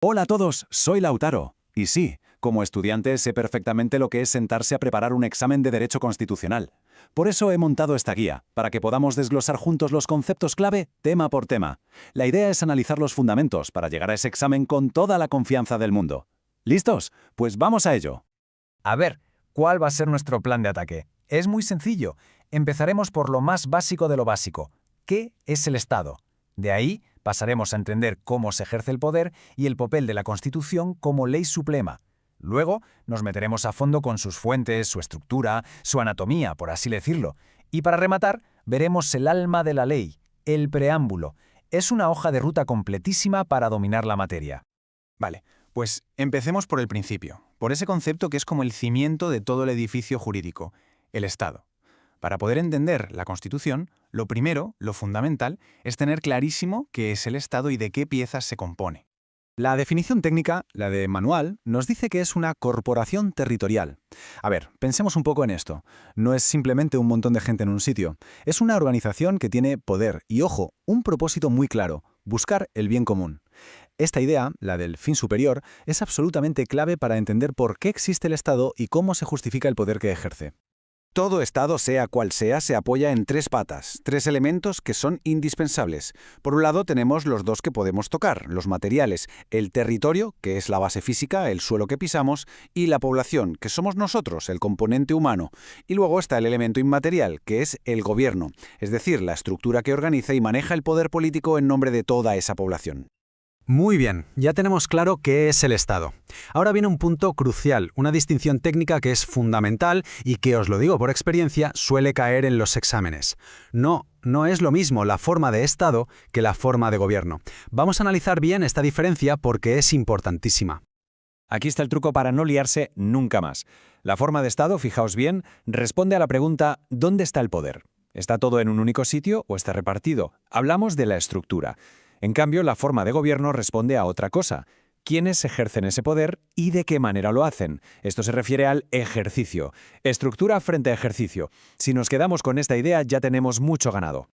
Hola a todos, soy Lautaro. Y sí, como estudiante sé perfectamente lo que es sentarse a preparar un examen de Derecho Constitucional. Por eso he montado esta guía, para que podamos desglosar juntos los conceptos clave, tema por tema. La idea es analizar los fundamentos para llegar a ese examen con toda la confianza del mundo. ¿Listos? Pues vamos a ello. A ver, ¿cuál va a ser nuestro plan de ataque? Es muy sencillo. Empezaremos por lo más básico de lo básico. ¿Qué es el Estado? De ahí pasaremos a entender cómo se ejerce el poder y el papel de la Constitución como ley suprema. Luego nos meteremos a fondo con sus fuentes, su estructura, su anatomía, por así decirlo. Y para rematar, veremos el alma de la ley, el preámbulo. Es una hoja de ruta completísima para dominar la materia. Vale, pues empecemos por el principio, por ese concepto que es como el cimiento de todo el edificio jurídico, el Estado. Para poder entender la Constitución, lo primero, lo fundamental, es tener clarísimo qué es el Estado y de qué piezas se compone. La definición técnica, la de manual, nos dice que es una corporación territorial. A ver, pensemos un poco en esto. No es simplemente un montón de gente en un sitio. Es una organización que tiene poder y, ojo, un propósito muy claro: buscar el bien común. Esta idea, la del fin superior, es absolutamente clave para entender por qué existe el Estado y cómo se justifica el poder que ejerce. Todo Estado, sea cual sea, se apoya en tres patas, tres elementos que son indispensables. Por un lado tenemos los dos que podemos tocar, los materiales, el territorio, que es la base física, el suelo que pisamos, y la población, que somos nosotros, el componente humano. Y luego está el elemento inmaterial, que es el gobierno, es decir, la estructura que organiza y maneja el poder político en nombre de toda esa población. Muy bien, ya tenemos claro qué es el Estado. Ahora viene un punto crucial, una distinción técnica que es fundamental y que, os lo digo por experiencia, suele caer en los exámenes. No es lo mismo la forma de Estado que la forma de gobierno. Vamos a analizar bien esta diferencia porque es importantísima. Aquí está el truco para no liarse nunca más. La forma de Estado, fijaos bien, responde a la pregunta ¿dónde está el poder? ¿Está todo en un único sitio o está repartido? Hablamos de la estructura. En cambio, la forma de gobierno responde a otra cosa: quiénes ejercen ese poder y de qué manera lo hacen. Esto se refiere al ejercicio. Estructura frente a ejercicio. Si nos quedamos con esta idea, ya tenemos mucho ganado.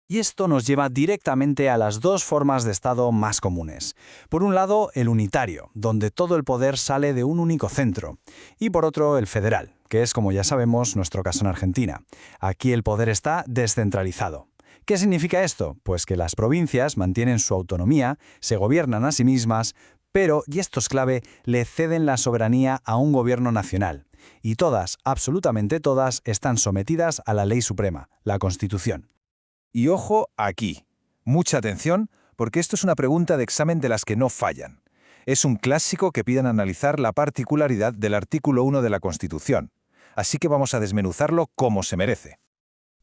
Y esto nos lleva directamente a las dos formas de Estado más comunes. Por un lado, el unitario, donde todo el poder sale de un único centro. Y por otro, el federal, que es, como ya sabemos, nuestro caso en Argentina. Aquí el poder está descentralizado. ¿Qué significa esto? Pues que las provincias mantienen su autonomía, se gobiernan a sí mismas, pero, y esto es clave, le ceden la soberanía a un gobierno nacional. Y todas, absolutamente todas, están sometidas a la ley suprema, la Constitución. Y ojo aquí. Mucha atención, porque esto es una pregunta de examen de las que no fallan. Es un clásico que piden analizar la particularidad del artículo 1 de la Constitución. Así que vamos a desmenuzarlo como se merece.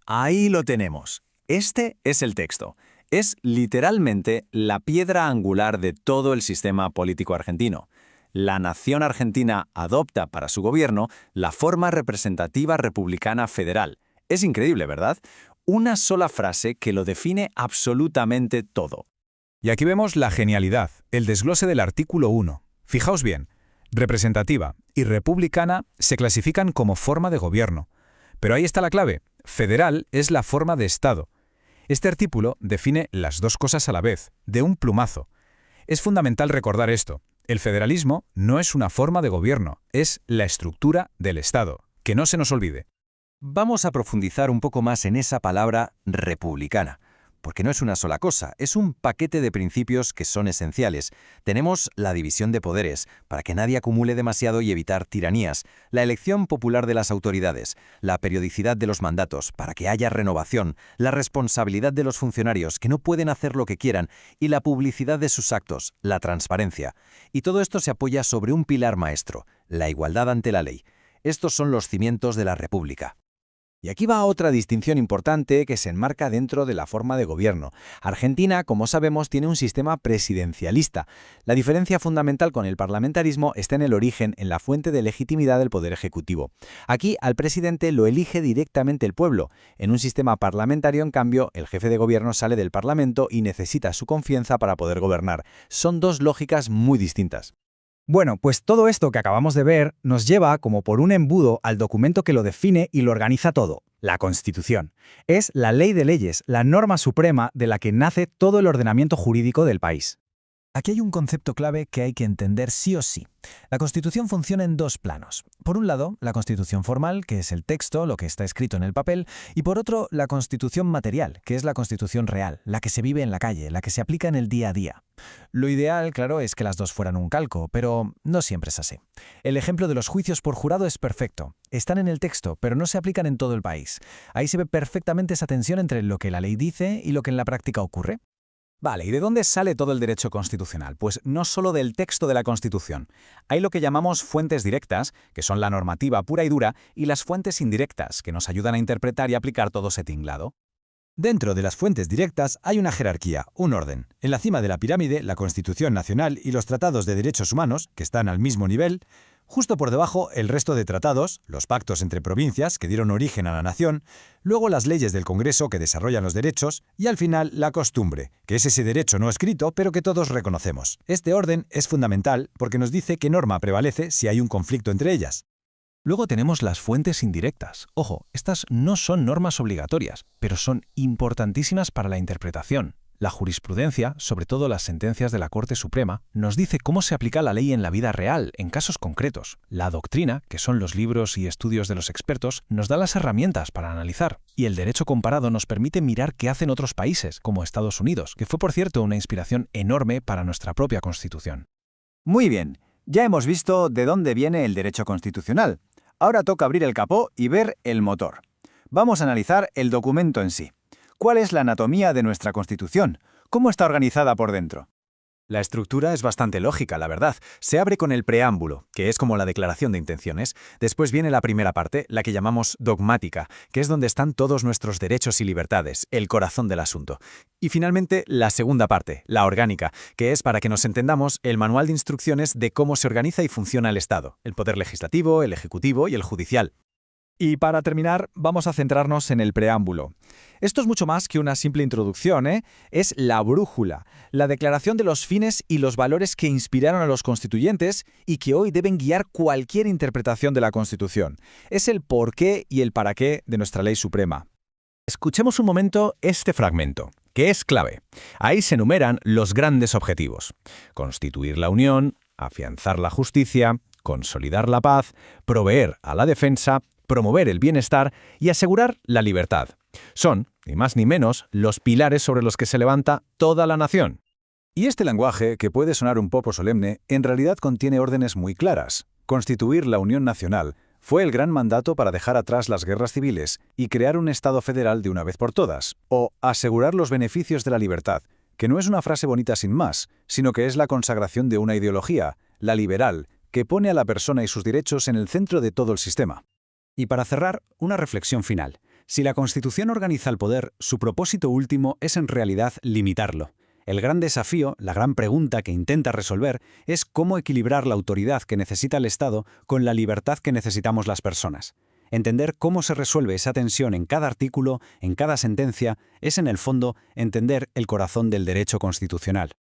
Ahí lo tenemos. Este es el texto. Es literalmente la piedra angular de todo el sistema político argentino. La nación argentina adopta para su gobierno la forma representativa republicana federal. Es increíble, ¿verdad? Una sola frase que lo define absolutamente todo. Y aquí vemos la genialidad, el desglose del artículo 1. Fijaos bien, representativa y republicana se clasifican como forma de gobierno. Pero ahí está la clave: federal es la forma de Estado. Este artículo define las dos cosas a la vez, de un plumazo. Es fundamental recordar esto: el federalismo no es una forma de gobierno, es la estructura del Estado. Que no se nos olvide. Vamos a profundizar un poco más en esa palabra republicana, porque no es una sola cosa, es un paquete de principios que son esenciales. Tenemos la división de poderes, para que nadie acumule demasiado y evitar tiranías, la elección popular de las autoridades, la periodicidad de los mandatos, para que haya renovación, la responsabilidad de los funcionarios, que no pueden hacer lo que quieran, y la publicidad de sus actos, la transparencia. Y todo esto se apoya sobre un pilar maestro: la igualdad ante la ley. Estos son los cimientos de la República. Y aquí va otra distinción importante que se enmarca dentro de la forma de gobierno. Argentina, como sabemos, tiene un sistema presidencialista. La diferencia fundamental con el parlamentarismo está en el origen, en la fuente de legitimidad del poder ejecutivo. Aquí al presidente lo elige directamente el pueblo. En un sistema parlamentario, en cambio, el jefe de gobierno sale del parlamento y necesita su confianza para poder gobernar. Son dos lógicas muy distintas. Bueno, pues todo esto que acabamos de ver nos lleva como por un embudo al documento que lo define y lo organiza todo: la Constitución. Es la ley de leyes, la norma suprema de la que nace todo el ordenamiento jurídico del país. Aquí hay un concepto clave que hay que entender sí o sí. La Constitución funciona en dos planos. Por un lado, la Constitución formal, que es el texto, lo que está escrito en el papel, y por otro, la Constitución material, que es la Constitución real, la que se vive en la calle, la que se aplica en el día a día. Lo ideal, claro, es que las dos fueran un calco, pero no siempre es así. El ejemplo de los juicios por jurado es perfecto. Están en el texto, pero no se aplican en todo el país. Ahí se ve perfectamente esa tensión entre lo que la ley dice y lo que en la práctica ocurre. Vale, ¿y de dónde sale todo el derecho constitucional? Pues no solo del texto de la Constitución. Hay lo que llamamos fuentes directas, que son la normativa pura y dura, y las fuentes indirectas, que nos ayudan a interpretar y aplicar todo ese tinglado. Dentro de las fuentes directas hay una jerarquía, un orden. En la cima de la pirámide, la Constitución Nacional y los tratados de derechos humanos, que están al mismo nivel. Justo por debajo, el resto de tratados, los pactos entre provincias que dieron origen a la nación, luego las leyes del Congreso que desarrollan los derechos y al final la costumbre, que es ese derecho no escrito pero que todos reconocemos. Este orden es fundamental porque nos dice qué norma prevalece si hay un conflicto entre ellas. Luego tenemos las fuentes indirectas. Ojo, estas no son normas obligatorias, pero son importantísimas para la interpretación. La jurisprudencia, sobre todo las sentencias de la Corte Suprema, nos dice cómo se aplica la ley en la vida real, en casos concretos. La doctrina, que son los libros y estudios de los expertos, nos da las herramientas para analizar. Y el derecho comparado nos permite mirar qué hacen otros países, como Estados Unidos, que fue por cierto una inspiración enorme para nuestra propia Constitución. Muy bien, ya hemos visto de dónde viene el derecho constitucional. Ahora toca abrir el capó y ver el motor. Vamos a analizar el documento en sí. ¿Cuál es la anatomía de nuestra Constitución? ¿Cómo está organizada por dentro? La estructura es bastante lógica, la verdad. Se abre con el preámbulo, que es como la declaración de intenciones. Después viene la primera parte, la que llamamos dogmática, que es donde están todos nuestros derechos y libertades, el corazón del asunto. Y finalmente, la segunda parte, la orgánica, que es, para que nos entendamos, el manual de instrucciones de cómo se organiza y funciona el Estado, el poder legislativo, el ejecutivo y el judicial. Y para terminar, vamos a centrarnos en el preámbulo. Esto es mucho más que una simple introducción, ¿eh? Es la brújula, la declaración de los fines y los valores que inspiraron a los constituyentes y que hoy deben guiar cualquier interpretación de la Constitución. Es el porqué y el para qué de nuestra ley suprema. Escuchemos un momento este fragmento, que es clave. Ahí se enumeran los grandes objetivos: constituir la unión, afianzar la justicia, consolidar la paz, proveer a la defensa, promover el bienestar y asegurar la libertad. Son, ni más ni menos, los pilares sobre los que se levanta toda la nación. Y este lenguaje, que puede sonar un poco solemne, en realidad contiene órdenes muy claras. Constituir la Unión Nacional fue el gran mandato para dejar atrás las guerras civiles y crear un Estado federal de una vez por todas, o asegurar los beneficios de la libertad, que no es una frase bonita sin más, sino que es la consagración de una ideología, la liberal, que pone a la persona y sus derechos en el centro de todo el sistema. Y para cerrar, una reflexión final. Si la Constitución organiza el poder, su propósito último es en realidad limitarlo. El gran desafío, la gran pregunta que intenta resolver, es cómo equilibrar la autoridad que necesita el Estado con la libertad que necesitamos las personas. Entender cómo se resuelve esa tensión en cada artículo, en cada sentencia, es en el fondo entender el corazón del derecho constitucional.